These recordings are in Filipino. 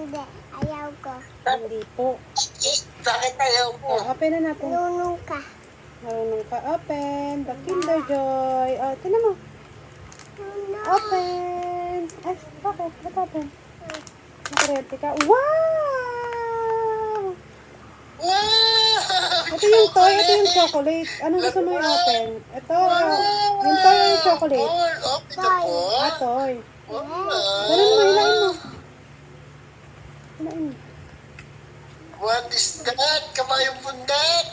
Hindi. Ayaw ko. Hindi po. Bakit ayaw mo? Open na natin. Lunong ka. Marunong ka. Open. The Kinder Joy. Tinan mo. Lunong. Open. Ay, bakit? Ba't open? Nakarete ka. Wow! Wow! Ito yung toy. Ito yung chocolate. Anong gusto mo i-open? Ito. Yung toy o yung chocolate? Open na po. Toy. Wow. Ganun mo. Hilain mo. Hilain mo. What is that? Kabayong bundat?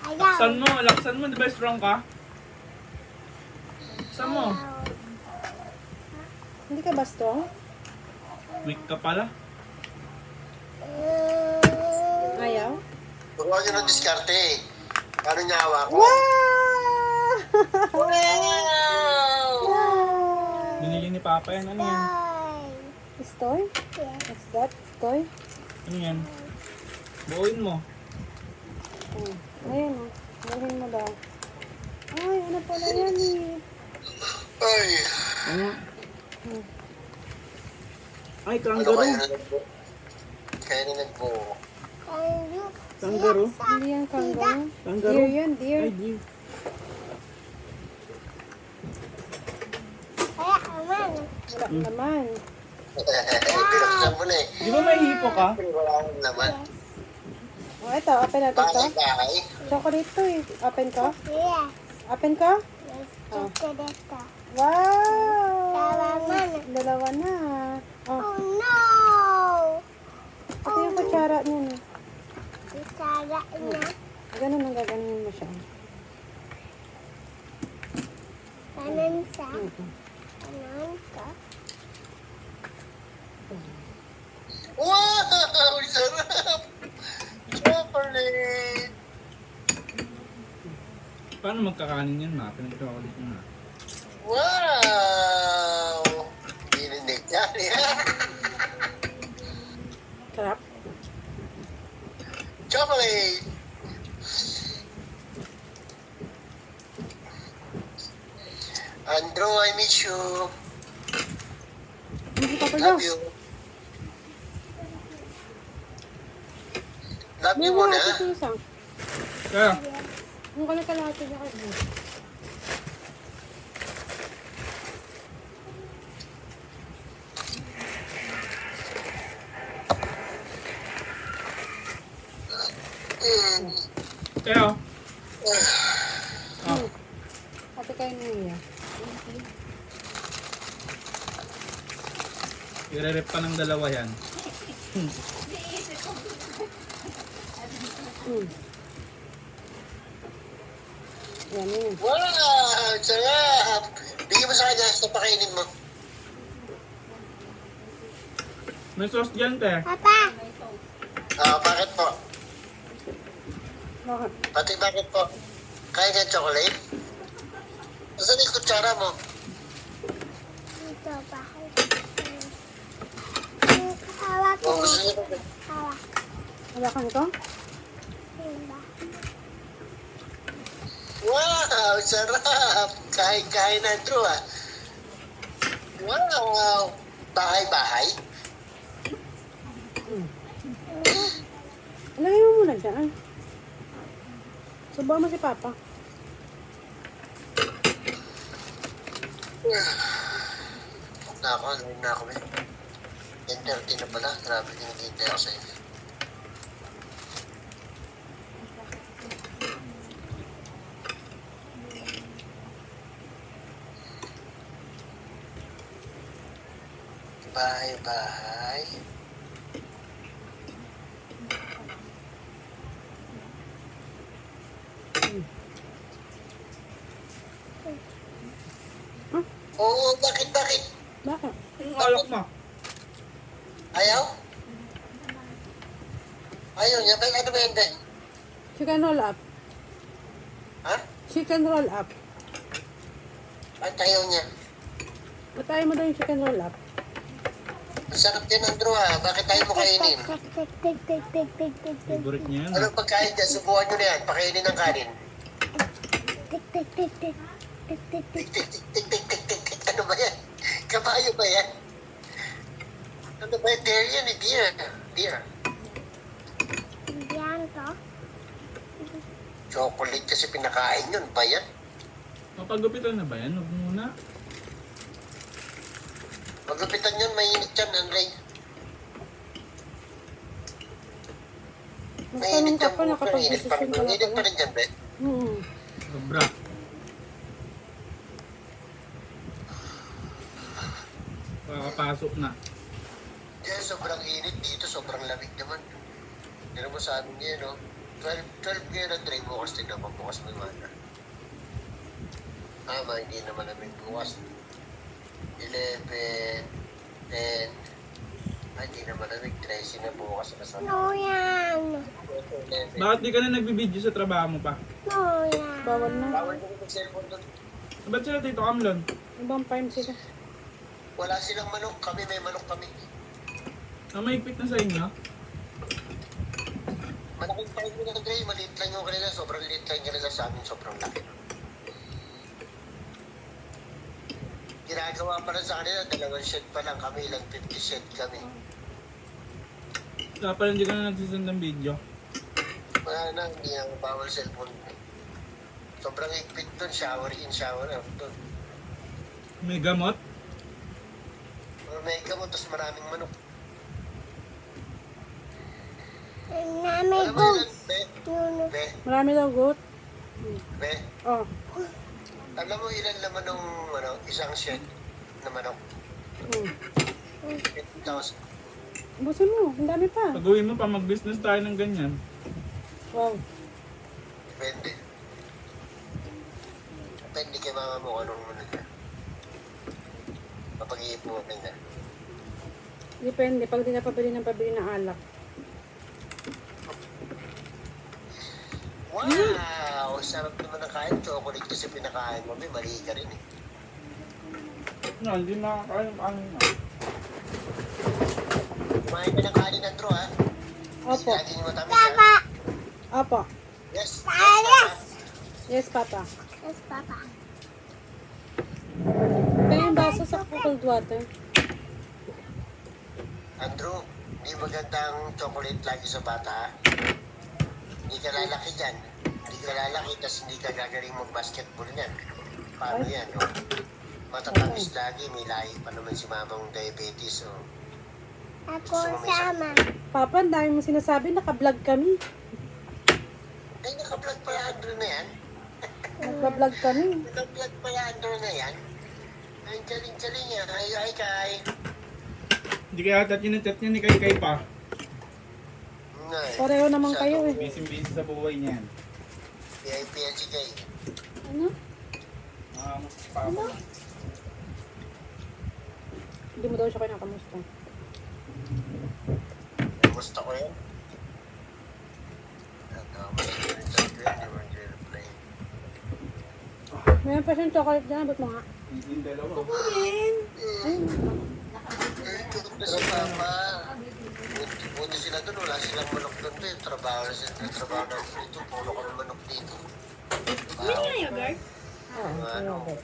Ayaw. Laksan mo, di ba strong ka? Laksan mo. Hindi ka ba strong? Weak ka pala. Ayaw? Huwag nyo ng diskarte. Paano niya hawak ko? Wow! Wow! Binili ni Papa yan. Ano yan? Is toy? What's that? Toy? Ano yan? Buuin mo. Ayun o. Dalhin mo daw. Ay, ano pala yan eh. Ay! Ano? Ay, Ano kangaroo. kayo na nagbuo? Kaya na nagbuo. Kangaroo. Hindi yan kangaroo. Kangaroo. Deer yan, deer. Ay, dear. Kaya aman. Wala naman. Binuksan mo na eh. Di ba may hipo ka? Wala akong naman. Ito, open natin to. Bahay-bahay. Chocolate to eh. Open ko? Yes. Open ko? Yes. Chocolate ka. Wow! Dalawa na. Dalawa na. Oh no! Ito yung kutsara niya. Isara niya. Ganun ang gaganin mo siya. Kanan sa. Kanan ka. Wow! Sarap! Chocolate! Paano magkakanin yan, ma? Pinag-chocolate mo na. Wow! Pininig yan. Sarap. Chocolate! Andrew, I miss you. Hindi pa pala. Love you. Love May you mga muna. ito isang. Kaya, Ang kalkalahati niya kasi. kaya. Ah, Ate kayo niya. i-rep pa ng dalawa yan. Yan yun. Wow! Sarap! Bigyan mo sa kanya sa pakainin mo. May sauce dyan, te. Papa! Bakit po? Bakit? Pati bakit po? Kaya niya chocolate? Saan yung kutsara mo? Dito pa. Hawak ko. Kung gusto niyo Hawak. Hawakan ko? Diba? wow! Sarap! Kain-kain na Andrew ah. Wow! Bahay-bahay? Lagay mo muna dyan. Subuhan mo si Papa. Nako, ano na ako eh. 10:30 na pala. Grabe din hindi ako sa'yo. Bahay-bahay. Oo, bakit? Bakit? Yung alak mo. Ayaw? Ayaw niya. Bakit ano ba yun? Chicken roll up. Ha? Chicken roll up. Bakit ayaw niya? Matay mo daw yung chicken roll up. Masarap din Andrew ha. Bakit tayo mo kainin? Tik, tik, tik, tik, tik, tik, tik, tik. Favorite niya yan. Anong pagkain dyan? Subukan nyo na yan. Pakainin ng kanin. Tik, tik, tik, tik. Tik, tik, tik. Tik, tik, tik, tik, tik, tik, tik. Ano ba yan? Tayo ba yan? Ano ba? Dare yan eh. Dear. Dear. Yan to. Chocolate kasi pinakain yun. Ba yan? Mapagupitan na ba yan? Huwag muna. Magupitan yun. Mainit yan, Andre. Magtanong ka pa, Mainit nakapag-desisyon pa ka na Mainit pa pala. rin yan, be. Sobra. Pakapasok na. Diyan, sobrang init dito. Sobrang lamig naman. Pero mo sa amin ngayon, no? 12 ngayon ang tray bukas. Tignan mo, bukas may mana. Hindi naman namin bukas. 11, 10. Hindi naman namin 13 na bukas. No yan. Bakit di ka na nagbibideo sa trabaho mo pa? No yan. Bawal na. Bawal ko yung cellphone doon. Ba't sila dito, Kamlon? Ibang farm sila. Wala silang manok. Kami may manok kami. Mahigpit na sa inyo? Malaking farm ko na Dre. Maliit lang yung kanila. Sobrang liit lang yung kanila sa amin. Sobrang laki. Ginagawa pa lang sa kanila. 2 shed pa lang kami. Ilang 50 shed kami. Kaya pala hindi ka na nagsisend ng video. Wala na. Hindi na bawal cellphone. Sobrang higpit doon. Shower in, shower out doon. May gamot? May gamot. Tapos maraming manok. Nami Alam mo yun, goats. Be? Yun. Be? Marami daw goat. Be? Oh. Alam mo ilan naman nung isang shed na manok? 50,000. Busin mo, ang dami pa. Pag-uwi mo pa, mag-business tayo ng ganyan. Wow. Depende. Depende kay mama mo anong muna ka. Kapag-iipunin ka. Depende, pag di na pabili ng alak. Wow! Sarap naman ang kain. Chocolate kasi pinakain mo. May mali ka rin eh. No, hindi nakakain ng kanin na. Kumain ka ng kanin, Andrew, ha? Opo. Lagi niyo matamis, Papa. ha? Opo. Yes. Yes. Yes, Papa. Yes, Papa. Kaya yung baso sa cold water. Andrew, hindi maganda ang chocolate lagi sa bata, ha? Hindi ka lalaki dyan. Hindi ka lalaki, tas hindi ka gagaling mag-basketball niyan. Paano yan, no? Matatamis lagi. May lahi pa naman si mamang diabetes, oh. Ako sama. Papa, ang dami mo sinasabi, naka-vlog kami. Ay, naka-vlog pala Andrew na yan. Nagpa-vlog kami. Naka-vlog pala Andrew na yan. Ay, galing-galing yan. Ay, kay. Hindi kaya tatinat niya ni Kay pa. Pareho naman kayo eh. Busy-busy sa buhay niyan. VIP yan si Kay. Ano? Pa ako. Hindi mo daw siya kinakamusta. Gusto ko yan. Mayroon pa siyang chocolate dyan, abot mo nga. Yung dalawa. Na si Papa. Buti sila doon. Wala silang manok doon. Trabaho na sila. Trabaho na dito. Puno ko ng manok dito.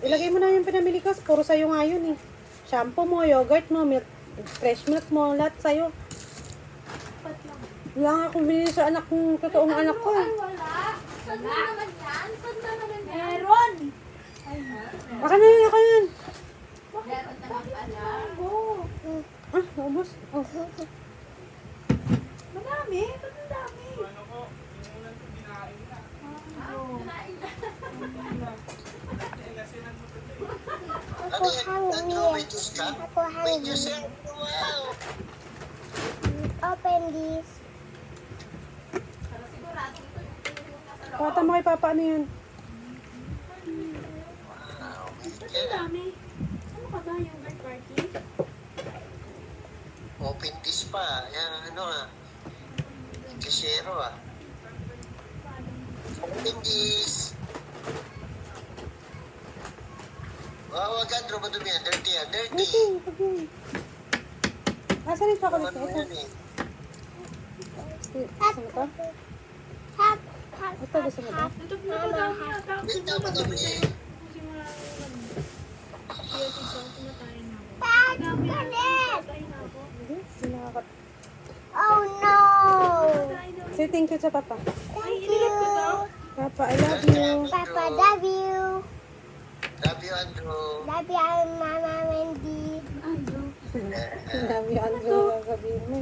Ilagay mo na yung pinamili ko. Puro sa'yo nga yun eh. Shampoo mo, yogurt mo, milk, fresh milk mo, lahat sa'yo. Wala nga akong binili sa anak kong totoong anak ko. Wala. Saan na naman yan? Saan na naman yan? Meron. Baka na yun, Meron naman pala. Ah, naubos. Oh. Madami. Ba't ang dami? Ano ko, yung ulan ko binain na. Ano yan? Andrew, may juice ka? Ako May hungry. juice yan. Wow! Open this. Pata mo kay Papa, ano yun? Wow. Dami. Ano ka ba yung party? Open this pa. Yan, ano ah. Kasero ah. Open this. Wow, wag Andrew, madumi yan. Dirty yan. Dirty. Okay, okay. Asan yung chocolate Ano na ito? yan eh? Gusto mo to? Hap. Ito, gusto mo to? Dito, madumi. Dad. Say thank you sa Papa. Thank you. Papa, I love you. Papa, love you. Love you, Andrew. Love you, Mama Wendy. Love you, Andrew. Sabihin mo.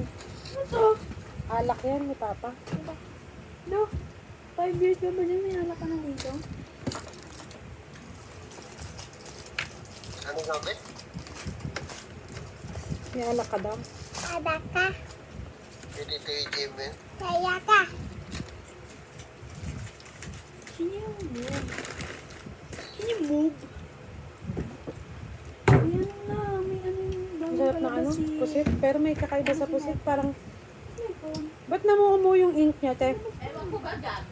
Alak yan ni Papa. No, 5 years na ba dyan? May alak ka na dito? Ano sabi? May alak ka daw. Ada ka. Dito yung gym eh. Kaya ka. Can you move? Can you move? Ayan na, may ano yung Ang sarap na ano, si... pusit. Pero may kakaiba sa pusit. Parang, May phone. ba't namuha yung ink niya, te? Ewan ko ba dyan?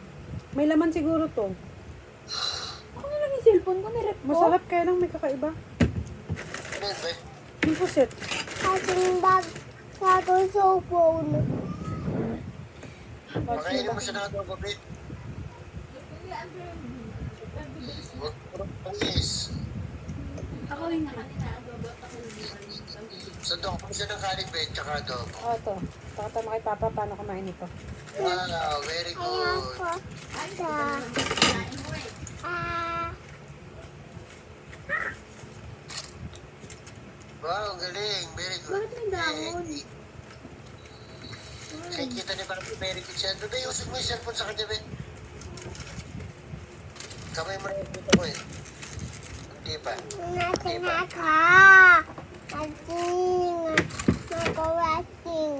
May laman siguro to. Ako na lang yung cellphone ko, nirep ko. Masarap kaya lang may kakaiba. Ano yun ba? Yung pusit. Ating bag. Sa phone. Makainin mo siya na ito, Bobby. Yes. Ako rin na. Sandok mo siya ng kalibet, tsaka adobo. Oh, ito. Pakatama kay Papa paano kumain ito. Wow, very Ayan good. ko. Sa... Ah... Wow, galing. Very good. Bakit may dahon? Kaya kita ni Papi, very good siya. Bebe, usap mo yung cellphone sa kanya, be. Kamay mo na yung dito ko eh. Hindi pa. Natin ako. Natin. Nag-watching.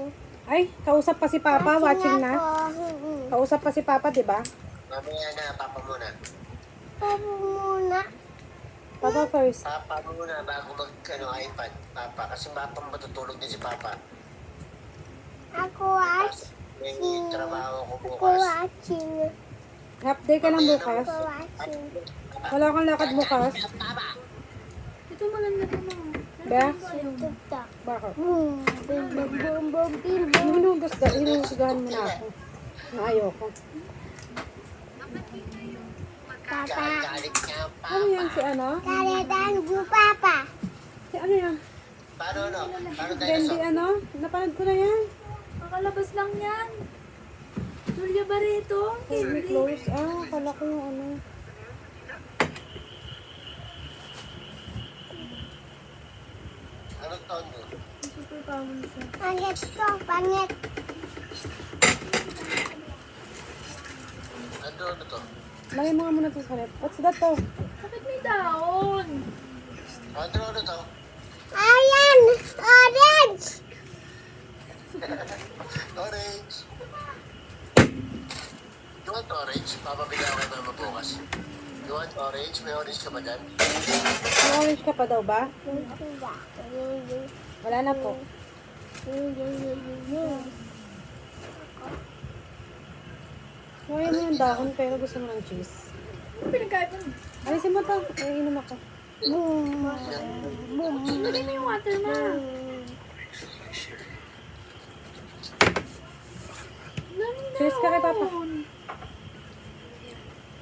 Ay, kausap pa si Papa. Watching na. Kausap pa si Papa, di ba? Mamaya na, Papa muna. Papa muna. Papa first. Papa muna bago iPad. Papa, kasi Papa matutulog din si Papa. Ako watch. May trabaho ko Ako bukas. watching. Half day ka lang bukas. Ako watching. Wala kang lakad bukas. Ito maganda ito mga. Ba? TikTok. Bakit? Boom. Boom, boom, boom, boom, boom, boom. Hinuhusgahan mo na ako. Na ayoko. Papa. Galit niya, Ano yan si ano? Kalitan ko, Papa. Si ano yan? Paano ano? Paano Candy dinosaur? ano? Napanood ko na yan. Makalabas lang yan. Julia Barreto. Candy close. Ah, kala ko yung ano. Anong taon mo? Super power siya. Pangit ko, pangit. Ano to? Lagay mo nga muna ito sa rep. What's that to? Bakit may dahon? Ano to? Ayan! Orange! Orange. You want orange? Papabigyan ko kay mama bukas. You want orange? May orange ka ba dyan? May orange ka pa daw ba? Wala na po. Ngayon mo yung dahon pero gusto mo ng cheese. Ano pinagkain mo? Alisin mo to. Ay, inom ako. Lagay mo yung water na. Cheers ka kay Papa.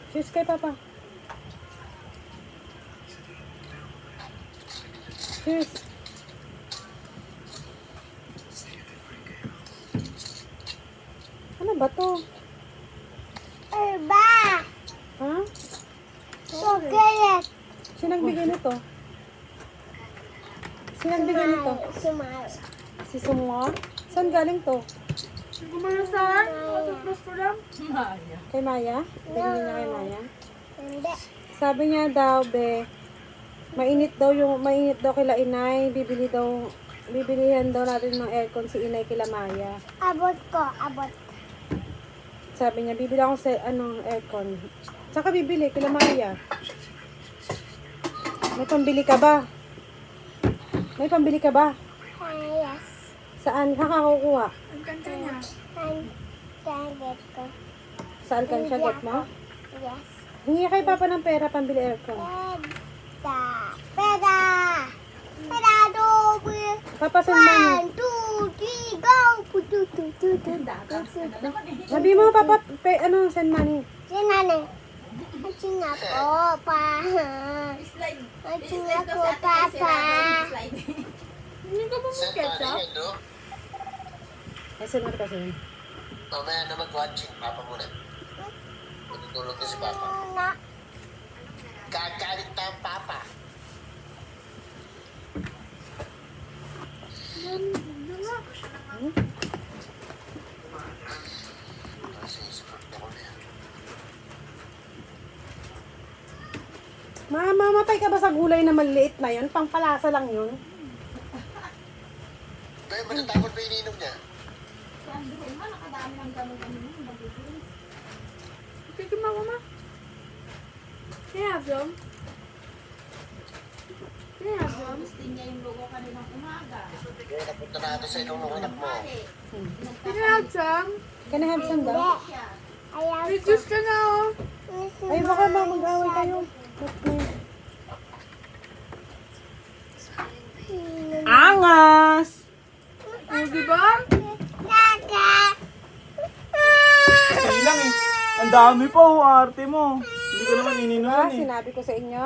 Cheers kay Papa. Cheers. Ano ba to? Erba! Ha? Chocolate! Sino nagbigay nito? Sino nagbigay nito? Smile. Si Sumwa? Saan galing to? Gumalasan? Matutros ko lang. Kay Maya? Binili niya kay Maya? Hindi. Sabi niya daw, be, mainit daw kila Inay, bibilihan daw natin ng aircon si Inay kila Maya. Abot ko, abot. Sabi niya, bibili ako sa aircon. Saka bibili kila Maya. May pambili ka ba? May pambili ka ba? Yes. Saan ka kukuha? Ang kanta niya. Target ko. Saan ka siya get mo? Yes. Hingi kay Papa ng pera pambili aircon. Peda. Peda. Peda, dobe. Papa, saan mo? 1, 2, 3, go! Putu. Sabi mo, Papa, send money. Sinane. Acing ako, pa. Acing ako, papa. Hindi ka ba Saan ketchup? tayo yan, no? Send mo kasi. Mamaya na mag-watching. Papa muna. Matutulog na si Papa. Kagalit na ang Papa. Kasi support na ko na yan. Mamamatay ka ba sa gulay na maliit na yun? Pangpalasa lang yun. Pero matatakot ba iniinom niya? Si Andrew man, nakadami ng ganun-ganun. Mabibilis. Tikim ako, ma. Can I have some? Can I have some? Gusto niya yung logo kaninang umaga. Kaya napunta na ito sa ilong ng anak mo. Can I have some? Can I have some daw? Siya. May juice ka na, oh. Ay, baka mag-away kayo. Angas! Oh, diba? Sige lang eh. Ang dami pa oh, arte mo. Hindi ko naman ininom Ah, yan eh. sinabi ko sa inyo.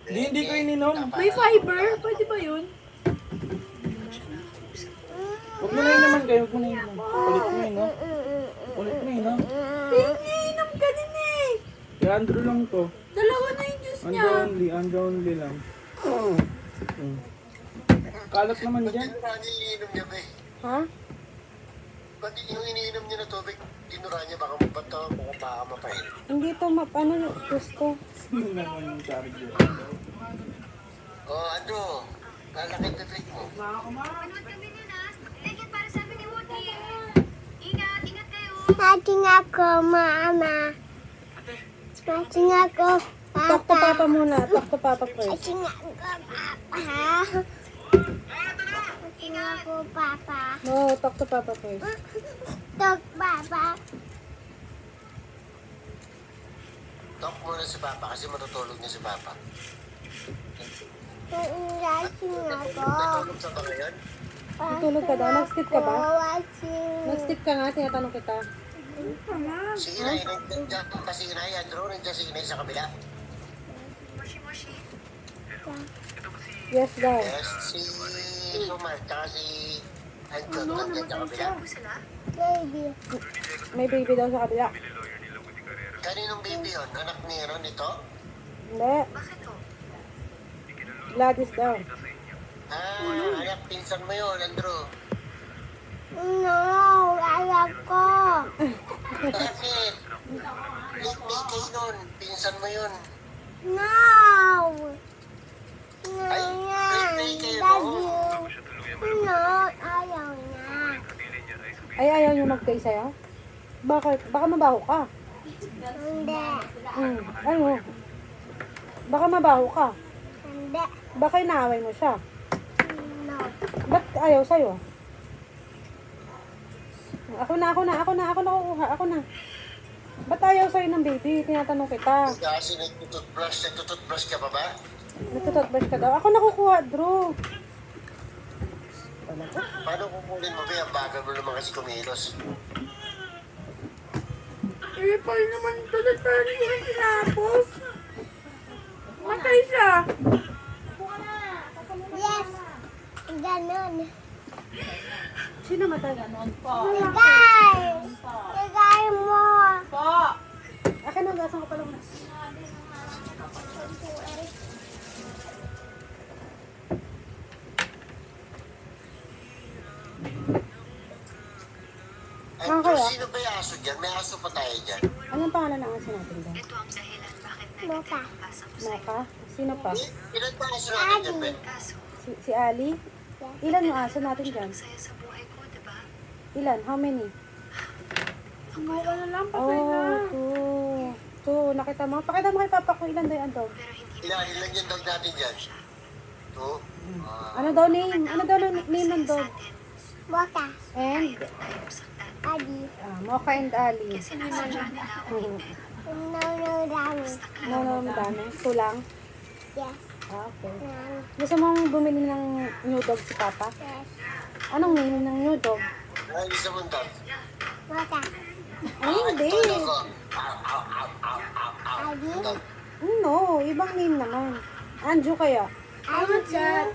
Hindi ko ininom. May fiber? Pwede ba yun? Huwag mo na yun naman kayo. Huwag mo na yun. Ulit mo yun, no? Ulit mo yun, no? Iniinom ka din eh. Kaya Andrew lang to. Dalawa na yung juice niya. Andrew only lang. Kalat naman Ba't dyan. dinura niya iniinom niya ba eh? Ha? Ba't yung iniinom niya na tubig, dinura niya baka mabato, baka mapain. Hindi to ano, gusto. Sino naman yung sabi dyan? Oh, Andrew, lalaki ang bibig mo. Mating ako, mama. Mating ako, Talk to Papa muna. Talk to Papa first. mating ako, papa. Mating ako, papa. No, talk to Papa first. Tok, papa. Talk muna si Papa kasi matutulog niya si Papa. Mating ako. Natulog sa ba ngayon? Tutulog ka daw? Nag-sleep ka ba? Watching. Nag-sleep ka nga, tinatanong kita. Si Inay, nandiyan pa si Inay, Andrew, nandiyan si Inay sa kabila. Yes daw. Yes, si Sumar, tsaka si Andrew, nandiyan sa kabila. Baby. May baby daw sa kabila. Kaninong baby yun? Anak ni Ron ito? Hindi. Gladys daw. Anak, pinsan mo yun, Andrew. No, ayaw ko. Bakit? Nickname kayo nun, pinsan mo yun. No. No, Ay, nickname kayo love nun. you. No, ayaw na. Ay, ayaw niyo mag-play sa'yo? Bakit? Baka mabaho ka. Hindi. Ano? Baka mabaho ka. Hindi. Baka inaaway mo siya. No. Ba't ayaw sa'yo? Ako na kukuha. Ako na. Ba't ayaw sa'yo ng baby? Tinatanong kita. Kasi nagtututbrush ka pa ba? Nagtututbrush ka daw. Ako na kukuha, Drew. Paano kukunin mo ba yung bagal mo naman kasi kumilos? Eh, paano naman ito? Nagtali ko rin tinapos. Matay siya. Yes. Ganon. Sino matay? Ligay. Ligay mo. Akin na, gasan ko pa lang. Ay, kaya? sino ba yung aso dyan? May aso pa tayo dyan. Anong pangalan ng aso natin doon? Moka. Moka? Sino pa? Ilan ba aso natin dyan, Ben? Si Ali? Ilan yung aso natin dyan? Ilan? How many? Sumawa na lang, patay na. Oh, two. Nakita mo? Pakita mo kay Papa kung ilan daw yung dog. Ilan yung dog natin dyan? Two? Ano daw name? Ano daw name ng dog? Moka. And? Adi. Mocha and Ali. No, dami. No, madami. Two lang? Yes. Okay. No. Gusto mong bumili ng new dog si Papa? Yes. Anong name ng new dog? Ay, isa mong dog. Moka. Ay, hindi. Tulog ko. Ow, ow, ow, ow, ow, ow. Adi. Dog. No, ibang name naman. Anju kaya? Adi. Yes.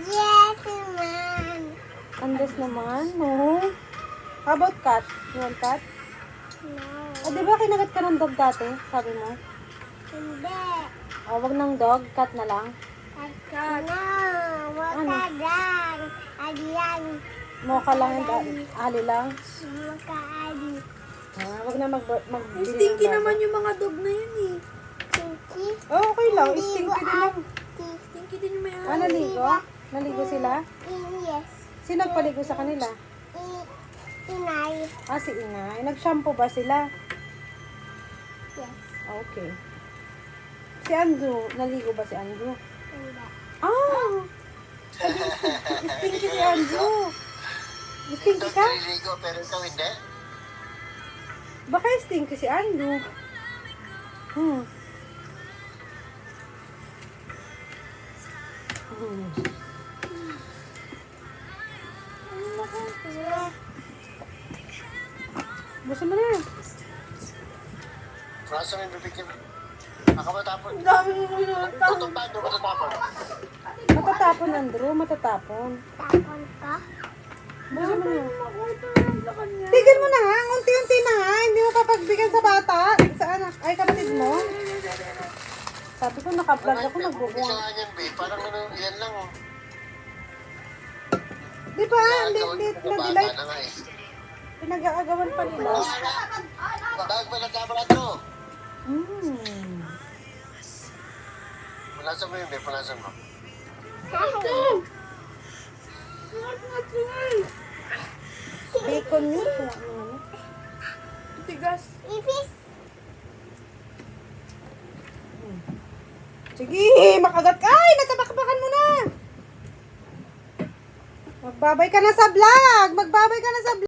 Yes, man. Andes naman? No. How about cat? You want cat? No. Di ba kinagat ka ng dog dati? Sabi mo. Hindi. Wag ng dog, cat na lang. Cat. No. Makadan. Adiyan. Mocha lang and ali lang. Makaadi. Wag na magbili ng Stinky bago. naman yung mga dog na yun eh. Kinky. Oh, okay lang. Stinky din lang. Stinky din yung may Naligo? Naligo sila? Yes. Sino nagpaligo sa kanila? Inay. Si inay. Nag-shampoo ba sila? Yes. Okay. Si Andrew, naligo ba si Andrew? Hindi. Stinky si Andrew. Stinky Dog ka? naliligo, pero ikaw hindi. Baka stinky si Andrew. Hmm. Gusto mo na. Rasa mo yung bibig niya. Ako matapon. Ang dami mo yun. Matutupad o matatapon? Matatapon, Andrew. Matatapon. Tapon ka? Gusto mo na. Makuha lang sa kanya. Tigil mo na nga. Unti-unti na nga. Hindi mo papagbigyan sa bata. Sa anak. Ay, kapatid mo. Sabi ko, naka-vlog ako. Hindi Magbubuang. siya ganyan, babe. Parang ano, yan lang. Di ba? Hindi, Gagawin hindi. ko na bata Nag-delay. na nga eh. Pinag-aagawan pa nila. Bago ba nagkabalato? Hmm. Punasan mo yun, babe. Punasan mo. Bacon yun. Kaya ano. Tigas. Ipis. Sige, makagat ka. Ay, natabakbakan mo na. Magbabay ka na sa vlog. Magbabay ka na sa vlog.